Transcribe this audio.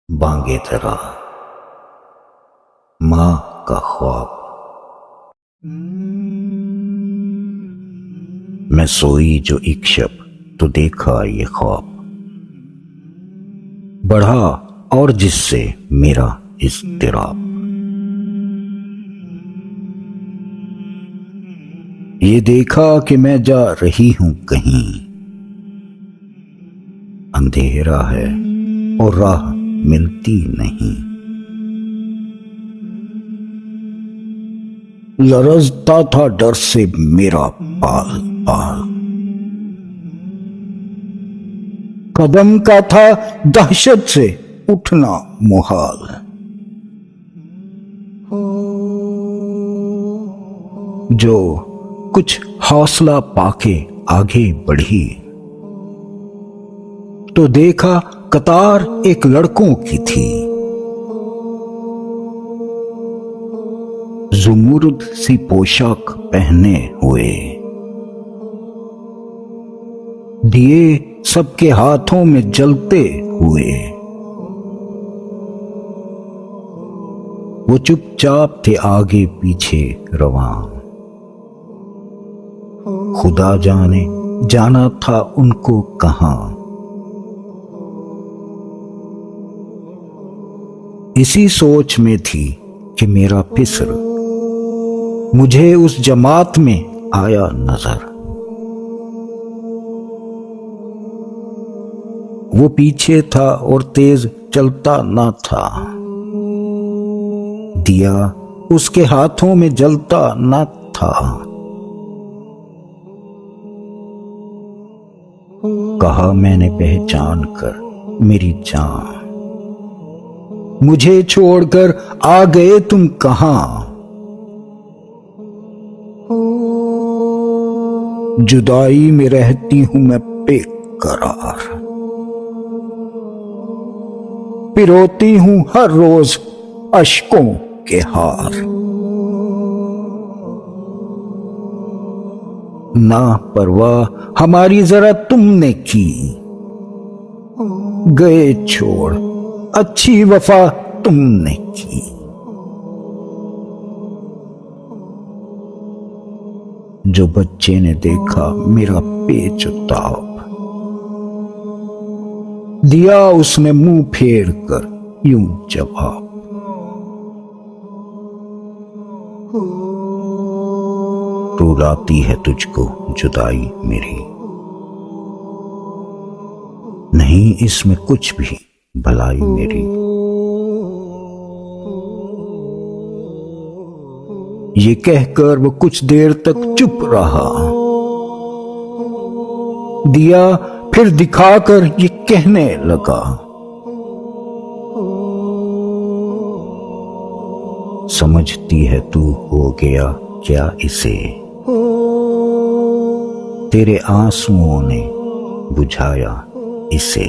बांगे धरा माँ का ख्वाब। मैं सोई जो एक शब तो देखा ये ख्वाब, बढ़ा और जिससे मेरा इज़्तिराब। ये देखा कि मैं जा रही हूं कहीं, अंधेरा है और राह मिलती नहीं। लरजता था डर से मेरा पाल पाल, कदम का था दहशत से उठना मुहाल। जो कुछ हौसला पाके आगे बढ़ी तो देखा कतार एक लड़कों की थी। जुमुर्द सी पोशाक पहने हुए, दिए सबके हाथों में जलते हुए। वो चुपचाप थे आगे पीछे रवां, खुदा जाने जाना था उनको कहां। इसी सोच में थी कि मेरा फिस्र मुझे उस जमात में आया नजर। वो पीछे था और तेज चलता ना था, दिया उसके हाथों में जलता ना था। कहा मैंने पहचान कर मेरी जान, मुझे छोड़कर आ गए तुम कहां। जुदाई में रहती हूं मैं बेकरार, पिरोती हूं हर रोज अश्कों के हार। ना परवाह हमारी जरा तुमने की, गए छोड़ अच्छी वफा तुमने की। जो बच्चे ने देखा मेरा पेचताब, दिया उसने मुंह फेर कर यूं जवाब। रुलाती है तुझको जुदाई मेरी, नहीं इसमें कुछ भी भलाई मेरी। ये कहकर वो कुछ देर तक चुप रहा, दिया फिर दिखाकर ये कहने लगा। समझती है तू हो गया क्या इसे, तेरे आंसुओं ने बुझाया इसे।